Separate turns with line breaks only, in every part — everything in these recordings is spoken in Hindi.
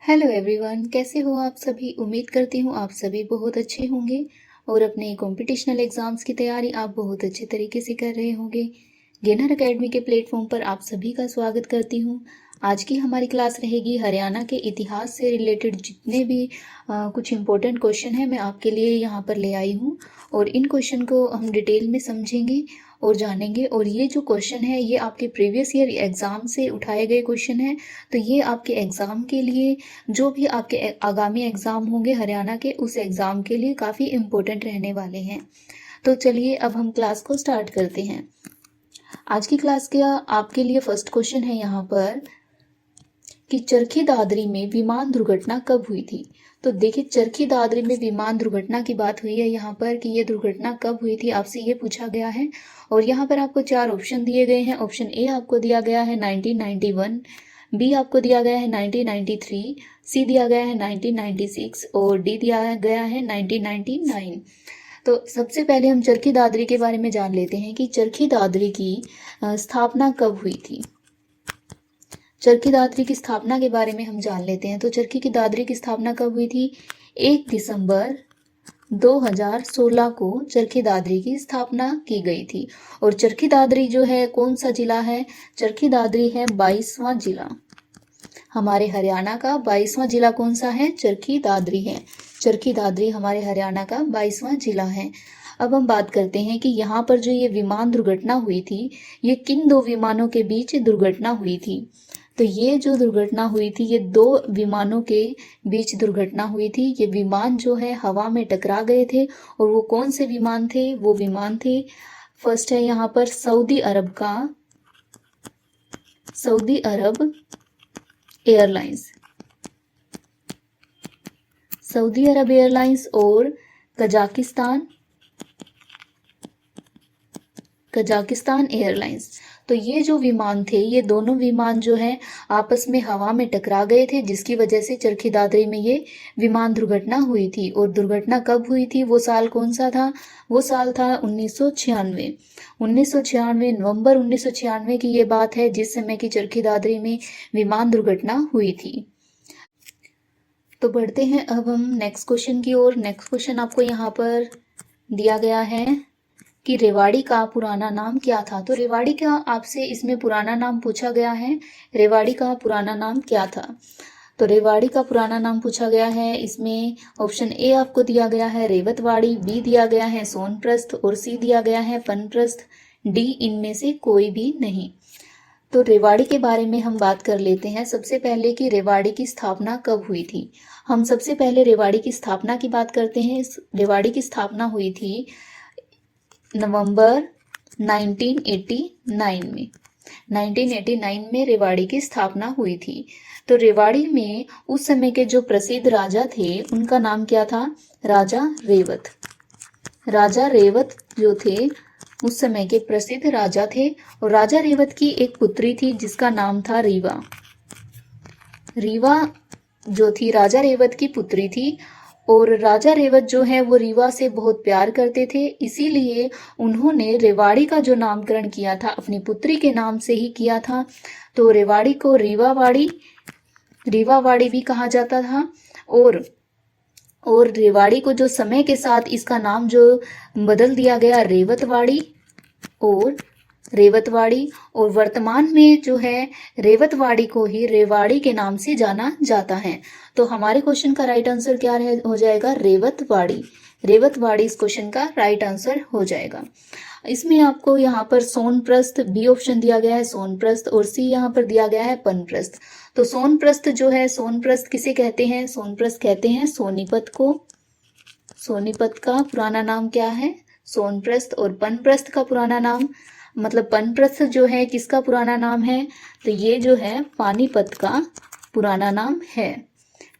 हेलो एवरीवन, कैसे हो आप सभी। उम्मीद करती हूँ आप सभी बहुत अच्छे होंगे और अपने कॉम्पिटिशनल एग्जाम्स की तैयारी आप बहुत अच्छे तरीके से कर रहे होंगे। गेनर एकेडमी के प्लेटफॉर्म पर आप सभी का स्वागत करती हूँ। आज की हमारी क्लास रहेगी हरियाणा के इतिहास से रिलेटेड जितने भी कुछ इम्पोर्टेंट क्वेश्चन हैं मैं आपके लिए यहाँ पर ले आई हूँ और इन क्वेश्चन को हम डिटेल में समझेंगे और जानेंगे। और ये जो क्वेश्चन है ये आपके प्रीवियस ईयर एग्जाम से उठाए गए क्वेश्चन हैं, तो ये आपके एग्जाम के लिए, जो भी आपके आगामी एग्जाम होंगे हरियाणा के, उस एग्जाम के लिए काफ़ी इम्पोर्टेंट रहने वाले हैं। तो चलिए अब हम क्लास को स्टार्ट करते हैं। आज की क्लास का आपके लिए फर्स्ट क्वेश्चन है यहाँ पर कि चरखी दादरी में विमान दुर्घटना कब हुई थी। तो देखिए, चरखी दादरी में विमान दुर्घटना की बात हुई है यहाँ पर कि ये दुर्घटना कब हुई थी, आपसे ये पूछा गया है। और यहाँ पर आपको 4 ऑप्शन दिए गए हैं। ऑप्शन ए आपको दिया गया है 1991, बी आपको दिया गया है 1993, सी दिया गया है 1996 और डी दिया गया है 1999। तो सबसे पहले हम चरखी दादरी के बारे में जान लेते हैं कि चरखी दादरी की स्थापना कब हुई थी। चरखी दादरी की स्थापना के बारे में हम जान लेते हैं। तो चरखी की दादरी की स्थापना कब हुई थी? 1 दिसंबर 2016 को चरखी दादरी की स्थापना की गई थी। और चरखी दादरी जो है कौन सा जिला है? चरखी दादरी है 22वां जिला। हमारे हरियाणा का 22वां जिला कौन सा है? चरखी दादरी है। चरखी दादरी हमारे हरियाणा का 22वां जिला है। अब हम बात करते हैं कि यहाँ पर जो ये विमान दुर्घटना हुई थी, ये किन 2 विमानों के बीच दुर्घटना हुई थी। तो ये जो दुर्घटना हुई थी, ये 2 विमानों के बीच दुर्घटना हुई थी। ये विमान जो है हवा में टकरा गए थे। और वो कौन से विमान थे? वो विमान थे, फर्स्ट है यहाँ पर सऊदी अरब एयरलाइंस, सऊदी अरब एयरलाइंस और कजाकिस्तान एयरलाइंस। तो ये जो विमान थे, ये दोनों विमान जो हैं आपस में हवा में टकरा गए थे, जिसकी वजह से चरखी दादरी में ये विमान दुर्घटना हुई थी। और दुर्घटना कब हुई थी? वो साल कौन सा था? वो साल था 1996। 1996, नवंबर 1996 की ये बात है, जिस समय की चरखी दादरी में विमान दुर्घटना हुई थी। तो बढ़ते हैं अब हम नेक्स्ट क्वेश्चन की ओर। नेक्स्ट क्वेश्चन आपको यहाँ पर दिया गया है कि रेवाड़ी का पुराना नाम क्या था। तो रेवाड़ी का आपसे इसमें पुराना नाम पूछा गया है। रेवाड़ी का पुराना नाम क्या था? तो रेवाड़ी का पुराना नाम पूछा गया है। इसमें ऑप्शन ए आपको दिया गया है रेवतवाड़ी, बी दिया गया है सोनप्रस्थ और सी दिया गया है पनप्रस्थ, डी इनमें से कोई भी नहीं। तो रेवाड़ी के बारे में हम बात कर लेते हैं सबसे पहले कि रेवाड़ी की स्थापना कब हुई थी। हम सबसे पहले रेवाड़ी की स्थापना की बात करते हैं। रेवाड़ी की स्थापना हुई थी नवंबर 1989 में। 1989 में रेवाड़ी की स्थापना हुई थी। तो रेवाड़ी में उस समय के जो प्रसिद्ध राजा थे उनका नाम क्या था? राजा रेवत। राजा रेवत जो थे उस समय के प्रसिद्ध राजा थे। और राजा रेवत की एक पुत्री थी जिसका नाम था रीवा। रीवा जो थी राजा रेवत की पुत्री थी। और राजा रेवत जो है वो रीवा से बहुत प्यार करते थे, इसीलिए उन्होंने रेवाड़ी का जो नामकरण किया था अपनी पुत्री के नाम से ही किया था। तो रेवाड़ी को रीवावाड़ी भी कहा जाता था। और रेवाड़ी को जो समय के साथ इसका नाम जो बदल दिया गया रेवतवाड़ी और वर्तमान में जो है रेवतवाड़ी को ही रेवाड़ी के नाम से जाना जाता है। तो हमारे क्वेश्चन का राइट आंसर क्या हो जाएगा? रेवतवाड़ी। रेवतवाड़ी इस क्वेश्चन का राइट आंसर हो जाएगा। इसमें आपको यहाँ पर सोनप्रस्थ, बी ऑप्शन दिया गया है सोनप्रस्थ और सी यहाँ पर दिया गया है पनप्रस्थ। तो सोनप्रस्थ जो है, सोनप्रस्थ किसे कहते हैं? सोनप्रस्थ कहते हैं सोनीपत को। सोनीपत का पुराना नाम क्या है? सोनप्रस्थ। और पनप्रस्थ का पुराना नाम, मतलब पनप्रस्थ जो है किसका पुराना नाम है? तो ये जो है पानीपत का पुराना नाम है।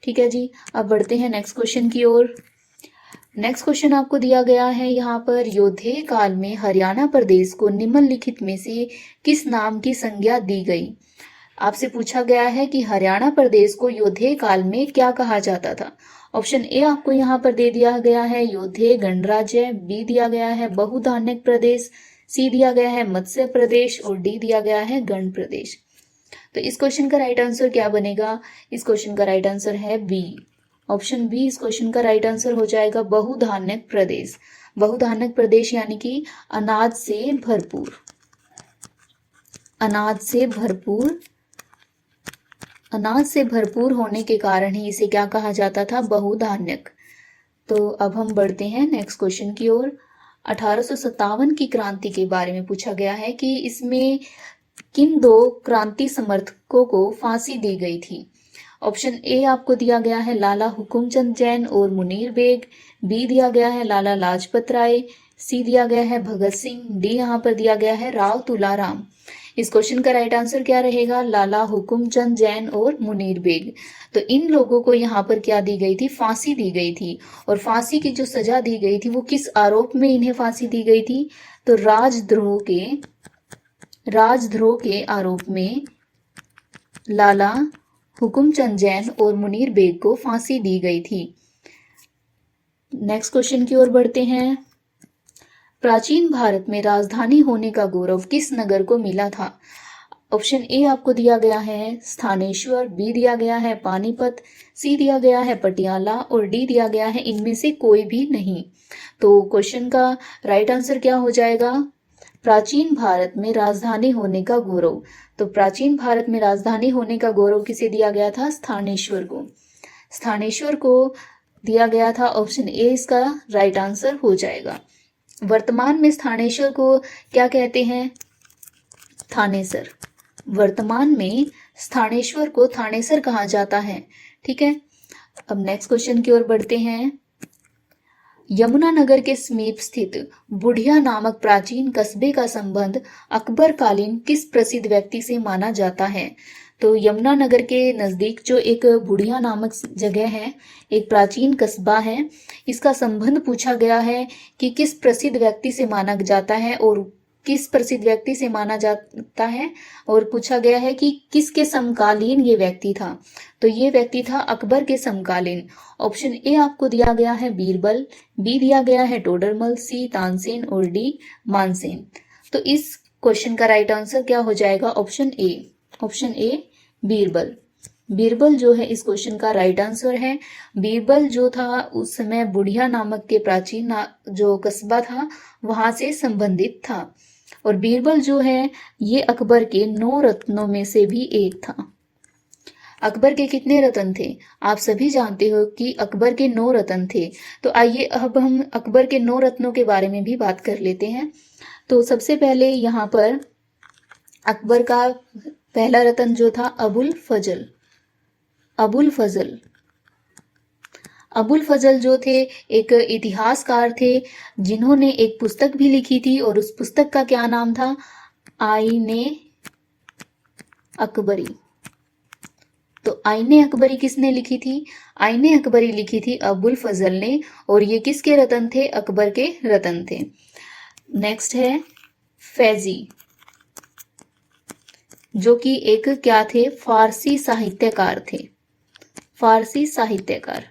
ठीक है जी, अब बढ़ते हैं नेक्स्ट क्वेश्चन की ओर। नेक्स्ट क्वेश्चन आपको दिया गया है यहाँ पर, योद्धेय काल में हरियाणा प्रदेश को निम्नलिखित में से किस नाम की संज्ञा दी गई। आपसे पूछा गया है कि हरियाणा प्रदेश को योद्धेय काल में क्या कहा जाता था। ऑप्शन ए आपको यहाँ पर दे दिया गया है योद्धेय गणराज्य, बी दिया गया है बहुधान्यक प्रदेश, सी दिया गया है मत्स्य प्रदेश और डी दिया गया है गण प्रदेश। तो इस क्वेश्चन का राइट आंसर क्या बनेगा? इस क्वेश्चन का राइट आंसर है बी, ऑप्शन बी इस क्वेश्चन का राइट आंसर हो जाएगा। बहुधान्यक प्रदेश, बहुधान्यक प्रदेश यानी कि अनाज से भरपूर, अनाज से भरपूर, अनाज से भरपूर होने के कारण ही इसे क्या कहा जाता था? बहुधान्यक। तो अब हम बढ़ते हैं नेक्स्ट क्वेश्चन की ओर। 1857 की क्रांति के बारे में पूछा गया है कि इसमें किन दो क्रांति समर्थकों को फांसी दी गई थी? ऑप्शन ए आपको दिया गया है लाला हुकुमचंद जैन और मुनीर बेग, बी दिया गया है लाला लाजपत राय, सी दिया गया है भगत सिंह, डी यहाँ पर दिया गया है राव तुलाराम। इस क्वेश्चन का राइट आंसर क्या रहेगा? लाला हुकुमचंद जैन और मुनीर बेग। तो इन लोगों को यहाँ पर क्या दी गई थी? फांसी दी गई थी। और फांसी की जो सजा दी गई थी वो किस आरोप में इन्हें फांसी दी गई थी? तो राजद्रोह के आरोप में लाला हुकुमचंद जैन और मुनीर बेग को फांसी दी गई थी। नेक्स्ट क्वेश्चन की ओर बढ़ते हैं। प्राचीन भारत में राजधानी होने का गौरव किस नगर को मिला था? ऑप्शन ए आपको दिया गया है स्थानेश्वर, बी दिया गया है पानीपत, सी दिया गया है पटियाला और डी दिया गया है इनमें से कोई भी नहीं। तो क्वेश्चन का राइट आंसर क्या हो जाएगा? प्राचीन भारत में राजधानी होने का गौरव। तो प्राचीन भारत में राजधानी होने का गौरव किसे दिया गया था? स्थानेश्वर को, स्थानेश्वर को दिया गया था। ऑप्शन ए इसका राइट आंसर हो जाएगा। वर्तमान में स्थानेश्वर को क्या कहते हैं? थानेसर। वर्तमान में स्थानेश्वर को थानेसर कहा जाता है। ठीक है, अब नेक्स्ट क्वेश्चन की ओर बढ़ते हैं। यमुनानगर के समीप स्थित बुढ़िया नामक प्राचीन कस्बे का संबंध अकबर कालीन किस प्रसिद्ध व्यक्ति से माना जाता है? तो यमुनानगर के नजदीक जो एक बुढ़िया नामक जगह है, एक प्राचीन कस्बा है, इसका संबंध पूछा गया है कि किस प्रसिद्ध व्यक्ति से माना जाता है और किस प्रसिद्ध व्यक्ति से माना जाता है, और पूछा गया है कि किसके समकालीन ये व्यक्ति था। तो ये व्यक्ति था अकबर के समकालीन। ऑप्शन ए आपको दिया गया है बीरबल, बी दिया गया है टोडरमल, सी तानसेन और डी मानसेन। तो इस क्वेश्चन का राइट आंसर क्या हो जाएगा? Option A, option A Birbal. Birbal जो है इस क्वेश्चन का राइट आंसर है। बीरबल जो था उस समय बुढ़िया नामक के प्राचीन जो कस्बा था वहां से संबंधित था। और बीरबल जो है ये अकबर के 9 रत्नों में से भी एक था। अकबर के कितने रत्न थे? आप सभी जानते हो कि अकबर के 9 रत्न थे। तो आइए अब हम अकबर के 9 रत्नों के बारे में भी बात कर लेते हैं। तो सबसे पहले यहाँ पर अकबर का पहला रत्न जो था अबुल फजल। अबुल फजल, अबुल फजल जो थे एक इतिहासकार थे जिन्होंने एक पुस्तक भी लिखी थी और उस पुस्तक का क्या नाम था? आईने अकबरी। तो आईने अकबरी किसने लिखी थी? आईने अकबरी लिखी थी अबुल फजल ने, और ये किसके रत्न थे? अकबर के रत्न थे। नेक्स्ट है फैजी, जो कि एक क्या थे? फारसी साहित्यकार थे, फारसी साहित्यकार।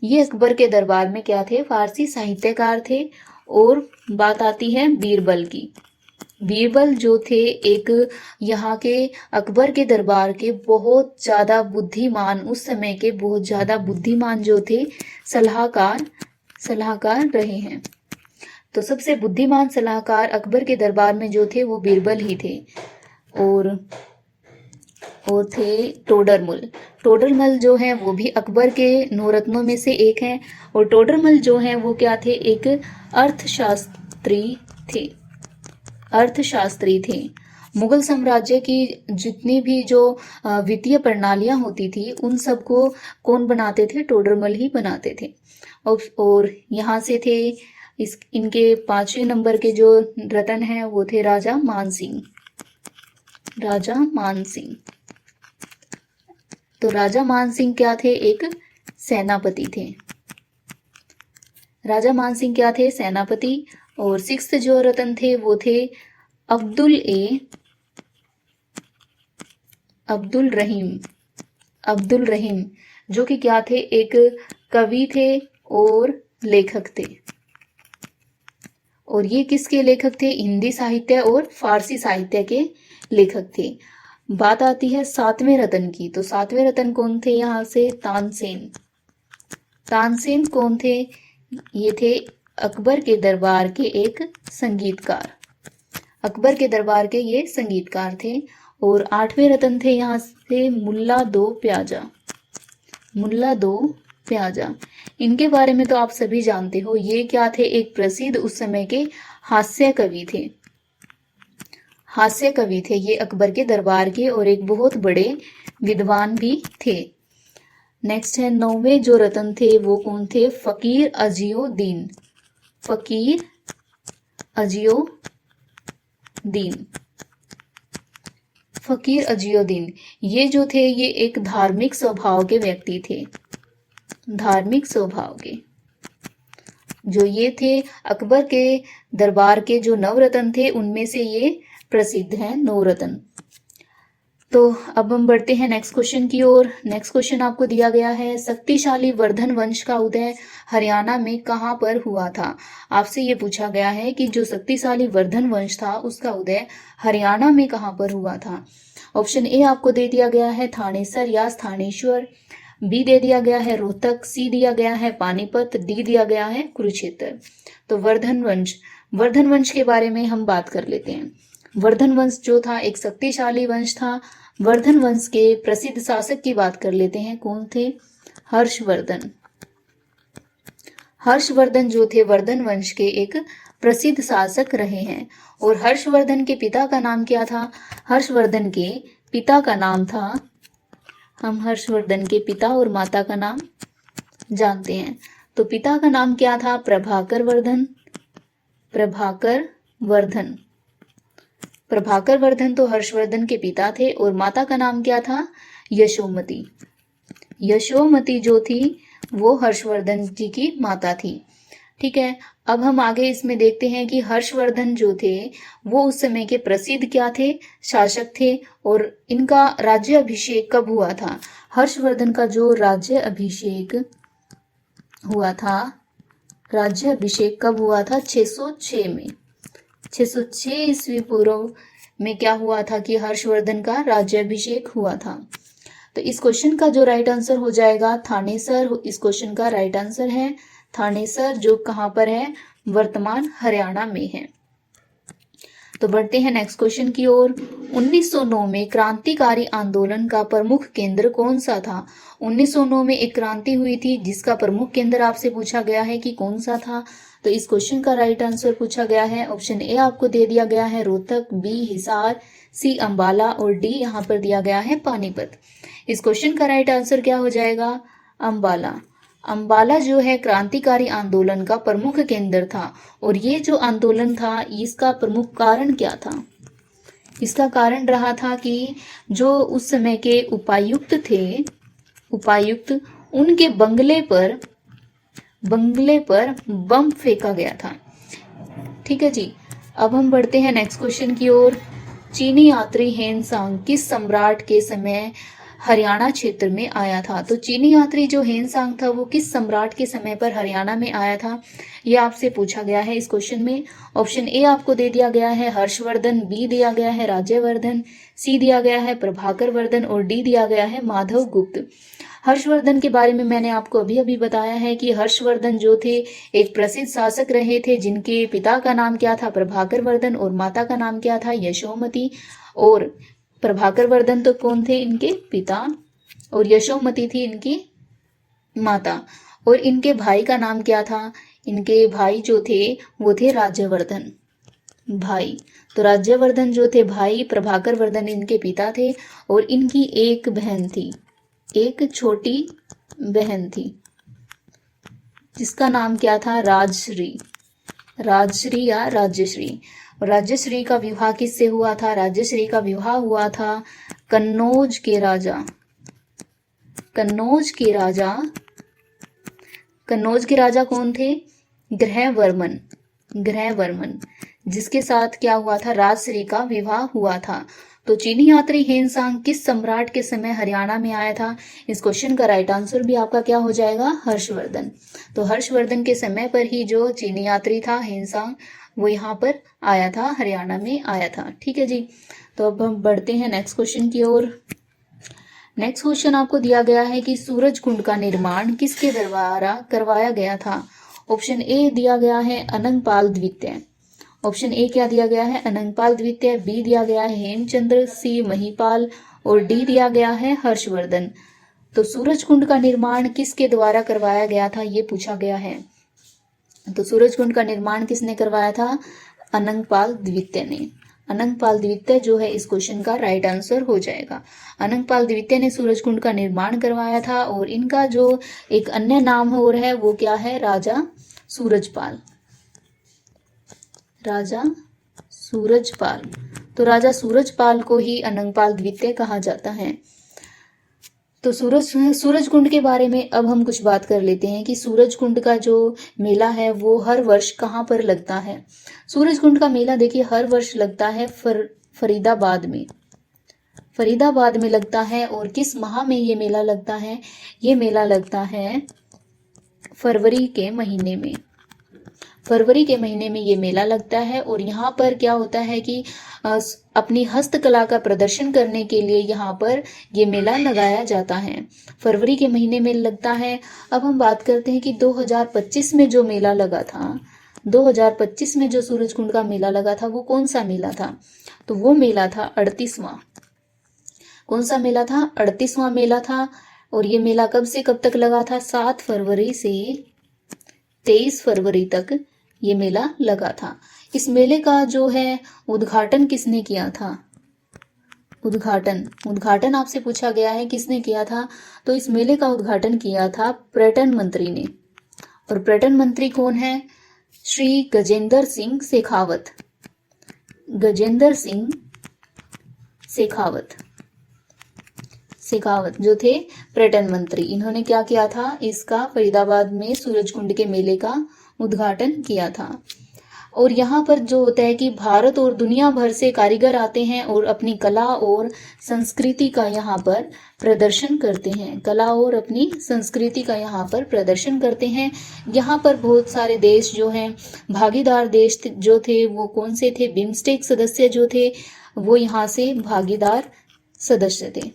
ये अकबर के दरबार में क्या थे? फारसी साहित्यकार थे। और बात आती है बीरबल की। बीरबल जो थे एक यहाँ के अकबर के दरबार के बहुत ज्यादा बुद्धिमान, उस समय के बहुत ज्यादा बुद्धिमान जो थे सलाहकार रहे हैं। तो सबसे बुद्धिमान सलाहकार अकबर के दरबार में जो थे वो बीरबल ही थे। और थे टोडरमल। टोडरमल जो है वो भी अकबर के 9 रत्नों में से एक हैं। और टोडरमल जो है वो क्या थे? एक अर्थशास्त्री थे, अर्थशास्त्री थे। मुगल साम्राज्य की जितनी भी जो वित्तीय प्रणालियां होती थी उन सबको कौन बनाते थे? टोडरमल ही बनाते थे। और यहाँ से थे इनके 5वें नंबर के जो रत्न हैं वो थे राजा मानसिंह, राजा मानसिंह। तो राजा मानसिंह क्या थे? एक सेनापति थे। राजा मानसिंह क्या थे? सेनापति। और 6th जो रत्न थे वो थे अब्दुल रहीम, जो कि क्या थे? एक कवि थे और लेखक थे। और ये किसके लेखक थे? हिंदी साहित्य और फारसी साहित्य के लेखक थे। बात आती है सातवें रतन की, तो सातवें रतन कौन थे? यहाँ से तानसेन। तानसेन कौन थे? ये थे अकबर के दरबार के एक संगीतकार। अकबर के दरबार के ये संगीतकार थे। और आठवें रतन थे यहाँ से मुल्ला दो प्याजा। मुल्ला दो प्याजा, इनके बारे में तो आप सभी जानते हो। ये क्या थे? एक प्रसिद्ध उस समय के हास्य कवि थे। हास्य कवि थे ये अकबर के दरबार के, और एक बहुत बड़े विद्वान भी थे। नेक्स्ट है नौवें जो रतन थे वो कौन थे? फकीर अजियोदीन। फकीर अजियोदीन। फकीर अजियोदीन ये जो थे ये एक धार्मिक स्वभाव के व्यक्ति थे। धार्मिक स्वभाव के जो ये थे अकबर के दरबार के जो नवरत्न थे उनमें से ये प्रसिद्ध हैं नवरत्न। तो अब हम बढ़ते हैं नेक्स्ट क्वेश्चन की ओर। नेक्स्ट क्वेश्चन आपको दिया गया है, शक्तिशाली वर्धन वंश का उदय हरियाणा में कहां पर हुआ था? आपसे ये पूछा गया है कि जो शक्तिशाली वर्धन वंश था उसका उदय हरियाणा में कहां पर हुआ था। ऑप्शन ए आपको दे दिया गया है थानेसर या स्थानेश्वर, बी दे दिया गया है रोहतक, सी दिया गया है पानीपत, डी दिया गया है कुरुक्षेत्र। तो वर्धन वंश के बारे में हम बात कर लेते हैं। वर्धन वंश जो था एक शक्तिशाली वंश था। वर्धन वंश के प्रसिद्ध शासक की बात कर लेते हैं, कौन थे? हर्षवर्धन। हर्षवर्धन जो थे वर्धन वंश के एक प्रसिद्ध शासक रहे हैं। और हर्षवर्धन के पिता का नाम क्या था? हर्षवर्धन के पिता का नाम था, हम हर्षवर्धन के पिता और माता का नाम जानते हैं। तो पिता का नाम क्या था? प्रभाकर वर्धन। प्रभाकर वर्धन। प्रभाकर वर्धन तो हर्षवर्धन के पिता थे। और माता का नाम क्या था? यशोमती। यशोमती जो थी वो हर्षवर्धन जी की माता थी। ठीक है, अब हम आगे इसमें देखते हैं कि हर्षवर्धन जो थे वो उस समय के प्रसिद्ध क्या थे? शासक थे। और इनका राज्य अभिषेक कब हुआ था? हर्षवर्धन का जो राज्य अभिषेक हुआ था, राज्य अभिषेक कब हुआ था? 606 में। 606 ईस्वी पूर्व में क्या हुआ था कि हर्षवर्धन का राज्याभिषेक हुआ था। तो इस क्वेश्चन का जो राइट आंसर हो जाएगा थानेसर। इस क्वेश्चन का राइट आंसर है थानेसर, जो कहां पर है? वर्तमान हरियाणा में है। तो बढ़ते हैं नेक्स्ट क्वेश्चन की ओर। 1909 में क्रांतिकारी आंदोलन का प्रमुख केंद्र कौन सा था? 1909 में एक क्रांति हुई थी जिसका प्रमुख केंद्र आपसे पूछा गया है कि कौन सा था। तो इस क्वेश्चन का राइट आंसर पूछा गया है। ऑप्शन ए आपको दे दिया गया है रोहतक, बी हिसार, सी अंबाला और डी यहाँ पर दिया गया है पानीपत। इस क्वेश्चन का राइट आंसर क्या हो जाएगा? अंबाला। अंबाला जो है क्रांतिकारी आंदोलन का प्रमुख केंद्र था। और ये जो आंदोलन था इसका प्रमुख कारण क्या था? इसका कारण रहा था कि जो उस समय के उपायुक्त थे, उपायुक्त, उनके बंगले पर बम फेंका गया था। ठीक है जी, अब हम बढ़ते हैं नेक्स्ट क्वेश्चन की ओर। चीनी यात्री हेनसांग किस सम्राट के समय हरियाणा क्षेत्र में आया था? तो चीनी यात्री जो हेनसांग था वो किस सम्राट के समय पर हरियाणा में आया था, ये आपसे पूछा गया है इस क्वेश्चन में। ऑप्शन ए आपको दे दिया गया है हर्षवर्धन, बी दिया गया है राज्यवर्धन, सी दिया गया है प्रभाकर वर्धन और डी दिया गया है माधव गुप्त। हर्षवर्धन के बारे में मैंने आपको अभी अभी बताया है कि हर्षवर्धन जो थे एक प्रसिद्ध शासक रहे थे जिनके पिता का नाम क्या था? प्रभाकर वर्धन, और माता का नाम क्या था? यशोमती। और प्रभाकर वर्धन तो कौन थे? इनके पिता, और यशोमती थी इनकी माता। और इनके भाई का नाम क्या था? इनके भाई जो थे वो थे राज्यवर्धन भाई। तो राज्यवर्धन जो थे भाई, प्रभाकर वर्धन इनके पिता थे। और इनकी एक बहन थी, एक छोटी बहन थी जिसका नाम क्या था? राजश्री। राजश्री या राज्यश्री। राज्यश्री का विवाह किससे हुआ था? राज्यश्री का विवाह हुआ था कन्नौज के राजा, कन्नौज के राजा, कन्नौज के राजा कौन थे? ग्रहवर्मन, ग्रहवर्मन, जिसके साथ क्या हुआ था? राजश्री का विवाह हुआ था। तो चीनी यात्री हेनसांग किस सम्राट के समय हरियाणा में आया था? इस क्वेश्चन का राइट आंसर भी आपका क्या हो जाएगा? हर्षवर्धन। तो हर्षवर्धन के समय पर ही जो चीनी यात्री था हेनसांग वो यहाँ पर आया था, हरियाणा में आया था। ठीक है जी। तो अब हम बढ़ते हैं नेक्स्ट क्वेश्चन की ओर। नेक्स्ट क्वेश्चन आपको दिया गया है कि सूरज कुंड का निर्माण किसके द्वारा करवाया गया था। ऑप्शन ए दिया गया है अनंगपाल द्वितीय। ऑप्शन ए क्या दिया गया है, अनंगपाल द्वितीय। बी दिया गया है हेमचंद्र, सी महिपाल और डी दिया गया है हर्षवर्धन। तो सूरज कुंड का निर्माण किसके द्वारा करवाया गया था, ये पूछा गया है। तो सूरज कुंड का निर्माण किसने करवाया था, अनंगपाल द्वितीय ने। अनंगपाल द्वितीय जो है इस क्वेश्चन का राइट आंसर हो जाएगा। अनंगपाल द्वितीय ने सूरज कुंड का निर्माण करवाया था और इनका जो एक अन्य नाम और है वो क्या है, राजा सूरजपाल। राजा सूरजपाल। तो राजा सूरजपाल को ही अनंगपाल द्वितीय कहा जाता है। तो सूरज कुंड के बारे में अब हम कुछ बात कर लेते हैं कि सूरज कुंड का जो मेला है वो हर वर्ष कहाँ पर लगता है। सूरज कुंड का मेला देखिए हर वर्ष लगता है फरीदाबाद में। फरीदाबाद में लगता है। और किस माह में ये मेला लगता है, ये मेला लगता है फरवरी के महीने में। फरवरी के महीने में ये मेला लगता है। और यहाँ पर क्या होता है कि अपनी हस्तकला का प्रदर्शन करने के लिए यहाँ पर ये मेला लगाया जाता है। फरवरी के महीने में लगता है। अब हम बात करते हैं कि 2025 में जो मेला लगा था, 2025 में जो सूरज कुंड का मेला लगा था वो कौन सा मेला था, तो वो मेला था 38वां। कौन सा मेला था, 38वां मेला था। और ये मेला कब से कब तक लगा था, 7 फरवरी से 23 फरवरी तक ये मेला लगा था। इस मेले का जो है उद्घाटन किसने किया था, उद्घाटन आपसे पूछा गया है किसने किया था। तो इस मेले का उद्घाटन किया था पर्यटन मंत्री ने। और पर्यटन मंत्री कौन है, श्री गजेंद्र सिंह शेखावत। गजेंद्र सिंह शेखावत जो थे पर्यटन मंत्री, इन्होंने क्या किया था, इसका फरीदाबाद में सूरज कुंड के मेले का उद्घाटन किया था। और यहाँ पर जो होता है कि भारत और दुनिया भर से कारीगर आते हैं और अपनी कला और संस्कृति का यहाँ पर प्रदर्शन करते हैं। कला और अपनी संस्कृति का यहाँ पर प्रदर्शन करते हैं। यहाँ पर बहुत सारे देश जो हैं, भागीदार देश जो थे वो कौन से थे, बिम्स्टेक सदस्य जो थे वो यहाँ से भागीदार सदस्य थे।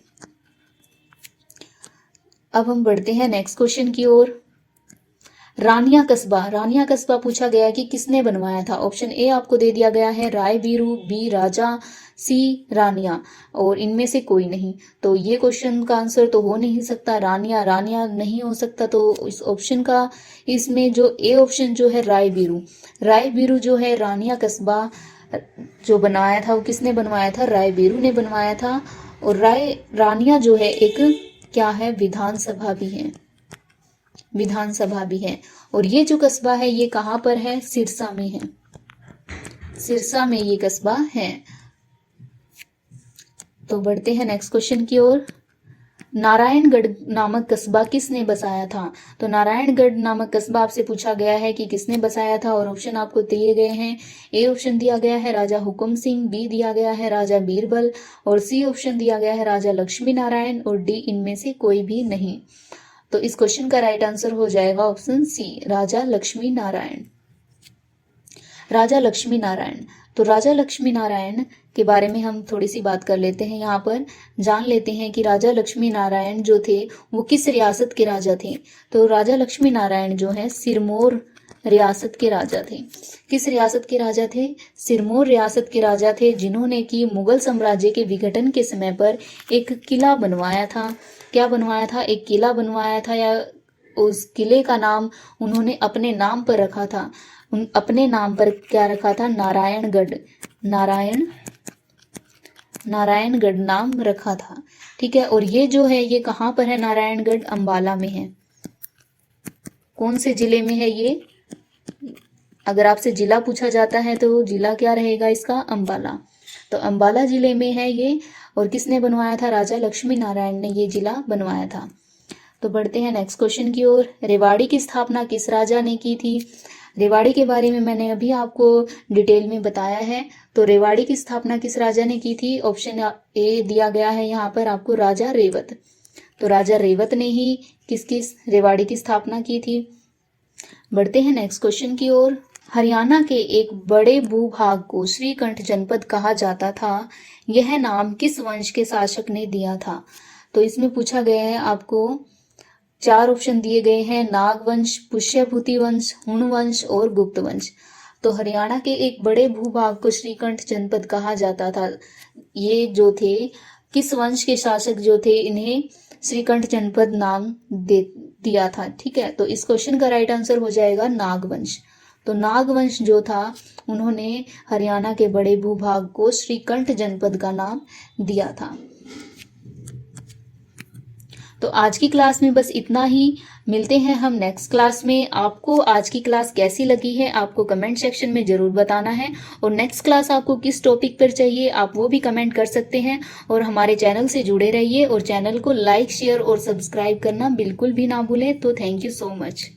अब हम बढ़ते हैं नेक्स्ट क्वेश्चन की ओर। रानिया कस्बा पूछा गया कि किसने बनवाया था। ऑप्शन ए आपको दे दिया गया है राय बीरू, बी राजा, सी रानिया और इनमें से कोई नहीं। तो ये क्वेश्चन का आंसर तो हो नहीं सकता, रानिया नहीं हो सकता। तो इस ऑप्शन का, इसमें जो ए ऑप्शन जो है राय बीरू जो है रानिया कस्बा जो बनवाया था वो किसने बनवाया था, राय बीरू ने बनवाया था। और रानिया जो है एक क्या है, विधानसभा भी है। और ये जो कस्बा है ये कहाँ पर है, सिरसा में है। सिरसा में ये कस्बा है। तो बढ़ते हैं नेक्स्ट क्वेश्चन की ओर। नारायणगढ़ नामक कस्बा किसने बसाया था। तो नारायणगढ़ नामक कस्बा आपसे पूछा गया है कि किसने बसाया था। और ऑप्शन आपको दिए गए हैं। ए ऑप्शन दिया गया है राजा हुकुम सिंह, बी दिया गया है राजा बीरबल और सी ऑप्शन दिया गया है राजा लक्ष्मी नारायण और डी इनमें से कोई भी नहीं। तो इस क्वेश्चन का राइट आंसर हो जाएगा ऑप्शन सी, राजा लक्ष्मी नारायण। तो राजा लक्ष्मी नारायण के बारे में हम थोड़ी सी बात कर लेते हैं। यहाँ पर जान लेते हैं कि राजा लक्ष्मी नारायण जो थे वो किस रियासत के राजा थे। तो राजा लक्ष्मी नारायण जो है सिरमौर रियासत के राजा थे। किस रियासत के राजा थे, सिरमौर रियासत के राजा थे, जिन्होंने कि मुगल साम्राज्य के विघटन के समय पर एक किला बनवाया था। क्या बनवाया था, एक किला बनवाया था, या उस किले का नाम उन्होंने अपने नाम पर रखा था। अपने नाम पर क्या रखा था, नारायणगढ़ नाम रखा था। ठीक है। और ये जो है ये कहाँ पर है, नारायणगढ़ अंबाला में है। कौन से जिले में है ये, अगर आपसे जिला पूछा जाता है तो जिला क्या रहेगा इसका, अंबाला। तो अंबाला जिले में है ये। और किसने बनवाया था, राजा लक्ष्मी नारायण ने ये जिला बनवाया था। तो बढ़ते हैं नेक्स्ट क्वेश्चन की ओर। रेवाड़ी की स्थापना किस राजा ने की थी। रेवाड़ी के बारे में मैंने अभी आपको डिटेल में बताया है। तो रेवाड़ी की स्थापना किस राजा ने की थी। ऑप्शन ए दिया गया है यहाँ पर आपको, राजा रेवत। तो राजा रेवत ने ही किस रेवाड़ी की स्थापना की थी। बढ़ते हैं नेक्स्ट क्वेश्चन की ओर। हरियाणा के एक बड़े भूभाग को श्रीकंठ जनपद कहा जाता था। यह नाम किस वंश के शासक ने दिया था? तो इसमें पूछा गया है आपको, 4 ऑप्शन दिए गए हैं, नागवंश, पुष्यभूति वंश, हुण वंश और गुप्त वंश। तो हरियाणा के एक बड़े भूभाग को श्रीकंठ जनपद कहा जाता था। ये जो थे, किस वंश के शासक जो थे, इन्हें श्रीकंठ जनपद नाम दिया था। ठीक है, तो इस क्वेश्चन का राइट आंसर हो जाएगा नागवंश। तो नागवंश जो था, उन्होंने हरियाणा के बड़े भूभाग को श्रीकंठ जनपद का नाम दिया था। तो आज की क्लास में बस इतना ही। मिलते हैं हम नेक्स्ट क्लास में। आपको आज की क्लास कैसी लगी है आपको कमेंट सेक्शन में जरूर बताना है, और नेक्स्ट क्लास आपको किस टॉपिक पर चाहिए आप वो भी कमेंट कर सकते हैं। और हमारे चैनल से जुड़े रहिए और चैनल को लाइक, शेयर और सब्सक्राइब करना बिल्कुल भी ना भूलें। तो थैंक यू सो मच।